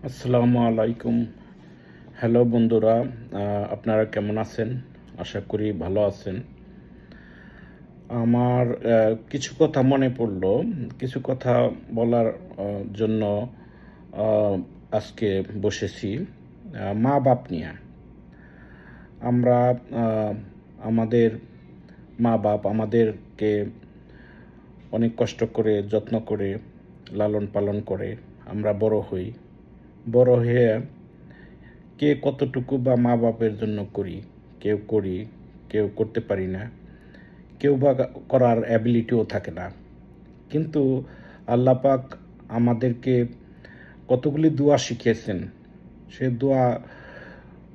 আসসালামু আলাইকুম। হ্যালো বন্ধুরা, আপনারা কেমন আছেন? আশা করি ভালো আছেন। আমার কিছু কথা মনে পড়লো। কিছু কথা বলার জন্য আ আজকে বসেছি। মা-বাপ নিয়া। আমরা আ আমাদের মা-বাপ আমাদেরকে অনেক কষ্ট করে, যত্ন করে, লালন-পালন করে আমরা বড় হই। বড় হয়ে কে কতটুকু বা মা-বাপের জন্য করি, কেউ করতে পারি না। কেউ বা করার অ্যাবিলিটিও থাকে না। কিন্তু আল্লাহ পাক আমাদেরকে কতগুলি দোয়া শিখিয়েছেন। সে দোয়া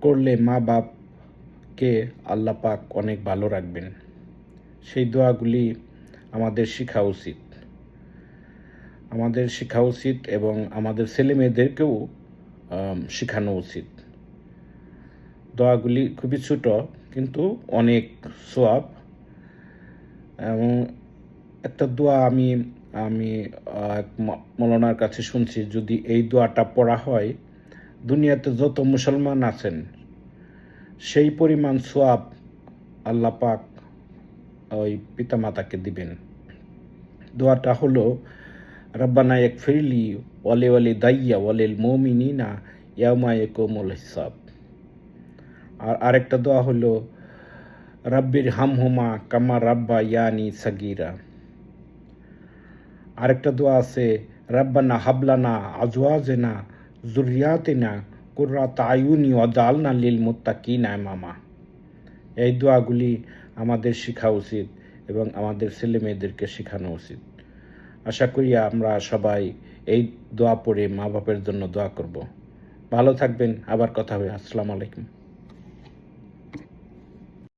করলে মা-বাপকে আল্লাহ পাক অনেক ভালো রাখবেন। সেই দোয়াগুলি আমাদের শিখা উচিত। আমাদের শিখা উচিত এবং আমাদের ছেলেমেয়েদেরকেও শিখানো উচিত। দোয়াগুলি খুবই ছোট কিন্তু অনেক সওয়াব। এবং একটা দোয়া আমি আমি এক মৌলানার কাছে শুনছি, যদি এই দোয়াটা পড়া হয় দুনিয়াতে যত মুসলমান আছেন সেই পরিমাণ সওয়াব আল্লাহ পাক ওই পিতামাতাকে দিবেন। দোয়াটা হলো রব্বানা ইগফিরলি ওয়ালিওয়ালিদাইয়া ওয়ালিল মুমিনিনা ইয়াওমা ইয়াকুমুল হিসাব। আর আরেকটা দোয়া হলো রাব্বির হামহুমা কামা রাব্বা ইয়ানি সাগীরা। আরেকটা দোয়া আছে রাব্বানা হাবলানা আজওয়াজনা যুররিয়াতিনা কুররাতা আয়ুনি ওয়াজআলনা লিল মুত্তাকিনা ইমামা। এই দোয়াগুলি আমাদের শিখা উচিত এবং আমাদের ছেলেমেয়েদেরকে শেখানো উচিত। আশা করি আমরা সবাই এই দোয়া পড়ে মা বাপের জন্য দোয়া করব। ভালো থাকবেন, আবার কথা হবে। আসসালামু আলাইকুম।